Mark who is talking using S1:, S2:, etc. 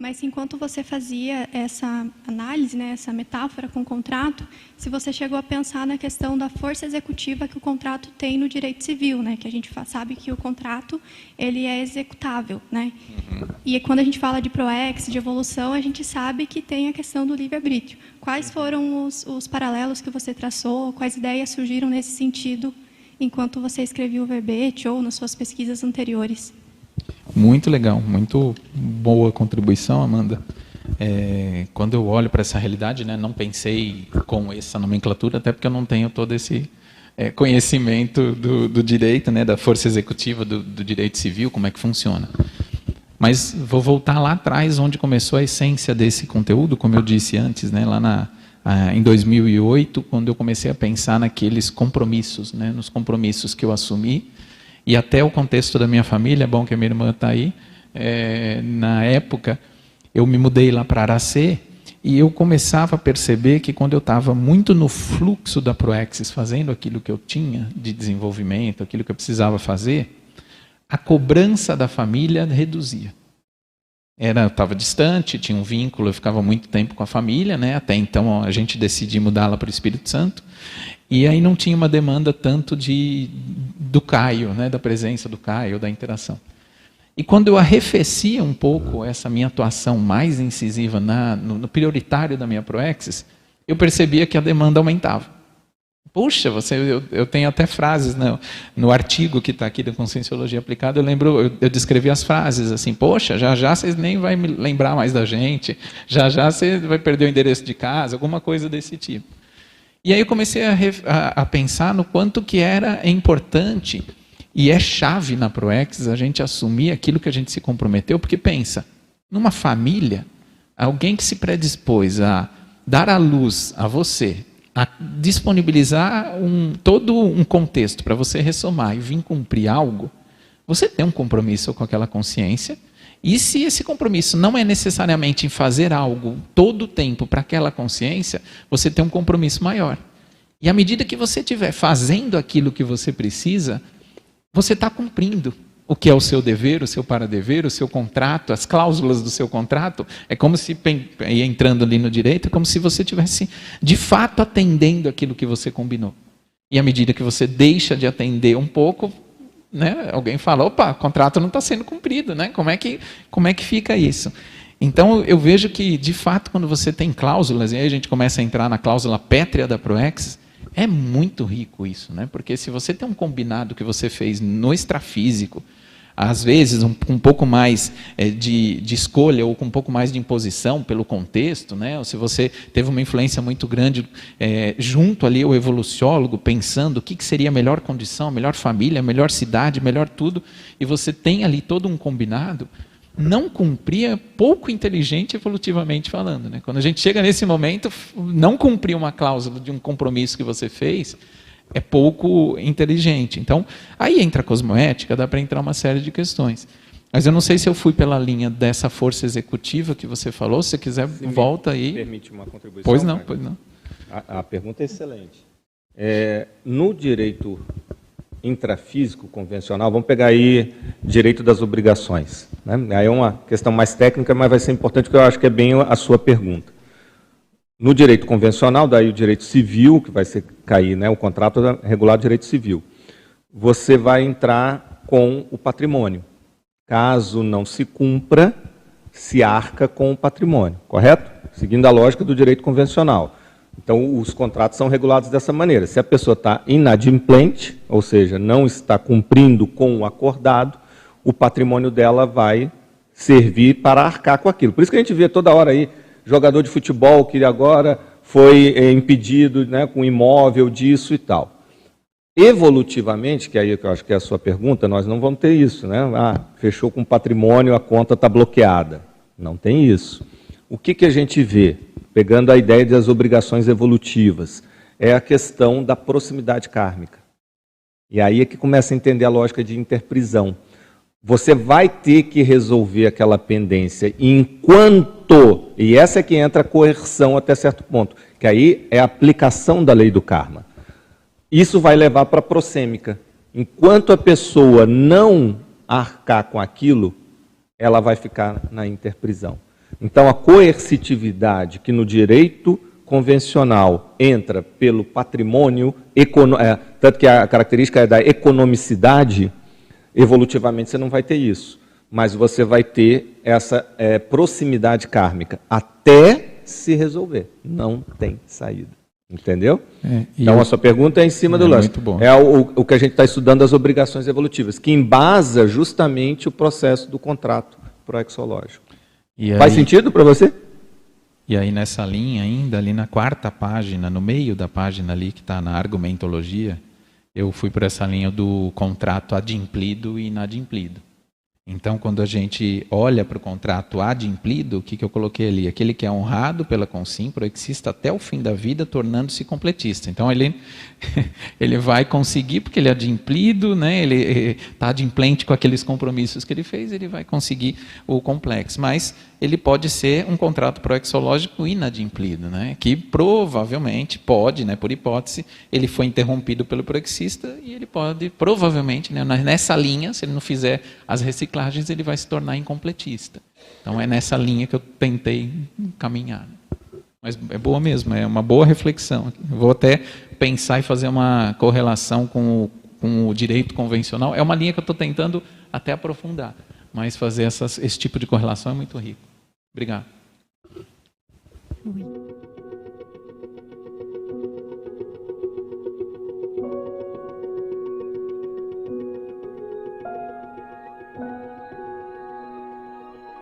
S1: Mas enquanto você fazia essa análise, né, essa metáfora com o contrato, se você chegou a pensar na questão da força executiva que o contrato tem no direito civil, né, que a gente sabe que o contrato ele é executável, né? E quando a gente fala de PROEX, de evolução, a gente sabe que tem a questão do livre-arbítrio. Quais foram os paralelos que você traçou? Quais ideias surgiram nesse sentido enquanto você escrevia o verbete ou nas suas pesquisas anteriores?
S2: Muito legal, muito boa contribuição, Amanda. Quando eu olho para essa realidade, né, não pensei com essa nomenclatura, até porque eu não tenho todo esse conhecimento do direito, né, da força executiva do direito civil, como é que funciona. Mas vou voltar lá atrás, onde começou a essência desse conteúdo, como eu disse antes, né, lá em 2008, quando eu comecei a pensar naqueles compromissos, né, nos compromissos que eu assumi, e até o contexto da minha família, é bom que a minha irmã está aí, na época, eu me mudei lá para Aracê, e eu começava a perceber que quando eu estava muito no fluxo da Proexis, fazendo aquilo que eu tinha de desenvolvimento, aquilo que eu precisava fazer, a cobrança da família reduzia. Eu estava distante, tinha um vínculo, eu ficava muito tempo com a família, né? Até então a gente decidiu mudá-la para o Espírito Santo, e aí não tinha uma demanda tanto do Caio, né? Da presença do Caio, da interação. E quando eu arrefecia um pouco essa minha atuação mais incisiva no prioritário da minha Proexis, eu percebia que a demanda aumentava. Puxa, eu tenho até frases no artigo que está aqui da Conscienciologia Aplicada, eu descrevi as frases assim, poxa, já vocês nem vai me lembrar mais da gente, já você vai perder o endereço de casa, alguma coisa desse tipo. E aí eu comecei a pensar no quanto que era importante, e é chave na Proexis a gente assumir aquilo que a gente se comprometeu, porque pensa, numa família, alguém que se predispôs a dar à luz a você, a disponibilizar todo um contexto para você ressomar e vir cumprir algo, você tem um compromisso com aquela consciência, e se esse compromisso não é necessariamente em fazer algo todo o tempo para aquela consciência, você tem um compromisso maior. E à medida que você estiver fazendo aquilo que você precisa, você está cumprindo o que é o seu dever, o seu para-dever, o seu contrato, as cláusulas do seu contrato. É como se, entrando ali no direito, é como se você estivesse, de fato, atendendo aquilo que você combinou. E à medida que você deixa de atender um pouco, né, alguém fala, opa, o contrato não está sendo cumprido, né? Como é que fica isso? Então, eu vejo que, de fato, quando você tem cláusulas, e aí a gente começa a entrar na cláusula pétrea da Proexis, é muito rico isso, né? Porque se você tem um combinado que você fez no extrafísico, às vezes com um pouco mais de escolha ou com um pouco mais de imposição pelo contexto, né? Ou se você teve uma influência muito grande junto ali ao evoluciólogo, pensando o que seria a melhor condição, a melhor família, a melhor cidade, melhor tudo, e você tem ali todo um combinado, não cumprir é pouco inteligente evolutivamente falando, né? Quando a gente chega nesse momento, não cumprir uma cláusula de um compromisso que você fez é pouco inteligente. Então, aí entra a cosmoética, dá para entrar uma série de questões. Mas eu não sei se eu fui pela linha dessa força executiva que você falou. Se você quiser, volta aí.
S3: Permite uma contribuição?
S2: Pois não, pois não.
S3: A pergunta é excelente. No direito intrafísico convencional, vamos pegar aí direito das obrigações, né? Aí é uma questão mais técnica, mas vai ser importante, porque eu acho que é bem a sua pergunta. No direito convencional, daí o direito civil, que vai cair, né, o contrato regular do direito civil, você vai entrar com o patrimônio. Caso não se cumpra, se arca com o patrimônio, correto? Seguindo a lógica do direito convencional. Então, os contratos são regulados dessa maneira. Se a pessoa está inadimplente, ou seja, não está cumprindo com o acordado, o patrimônio dela vai servir para arcar com aquilo. Por isso que a gente vê toda hora aí, jogador de futebol que agora foi impedido, né, com imóvel disso e tal. Evolutivamente, que aí eu acho que é a sua pergunta, nós não vamos ter isso, né? Fechou com patrimônio, a conta está bloqueada. Não tem isso. O que a gente vê, pegando a ideia das obrigações evolutivas, é a questão da proximidade kármica. E aí é que começa a entender a lógica de interprisão. Você vai ter que resolver aquela pendência enquanto, e essa é que entra a coerção até certo ponto, que aí é a aplicação da lei do karma. Isso vai levar para a prosêmica. Enquanto a pessoa não arcar com aquilo, ela vai ficar na interprisão. Então, a coercitividade que no direito convencional entra pelo patrimônio, tanto que a característica é da economicidade, evolutivamente você não vai ter isso, mas você vai ter essa proximidade kármica até se resolver. Não tem saída. Entendeu? Então, a sua pergunta é em cima do lance.
S2: Muito bom.
S3: É o que a gente está estudando, as obrigações evolutivas, que embasa justamente o processo do contrato proexológico. Faz sentido para você?
S2: E aí, nessa linha ainda, ali na 4ª página, no meio da página ali, que está na argumentologia, eu fui por essa linha do contrato adimplido e inadimplido. Então, quando a gente olha para o contrato adimplido, o que eu coloquei ali? Aquele que é honrado pela consim proexista até o fim da vida, tornando-se completista. Então, ele vai conseguir, porque ele é adimplido, né? Ele está adimplente com aqueles compromissos que ele fez, ele vai conseguir o complexo. Mas ele pode ser um contrato proexológico inadimplido, né? Que provavelmente pode, né, por hipótese, ele foi interrompido pelo proexista e ele pode, provavelmente, né, nessa linha, se ele não fizer as reciclagens, ele vai se tornar incompletista. Então é nessa linha que eu tentei caminhar. Mas é boa mesmo, é uma boa reflexão. Eu vou até pensar e fazer uma correlação com o direito convencional. É uma linha que eu estou tentando até aprofundar, mas fazer esse tipo de correlação é muito rico. Obrigado.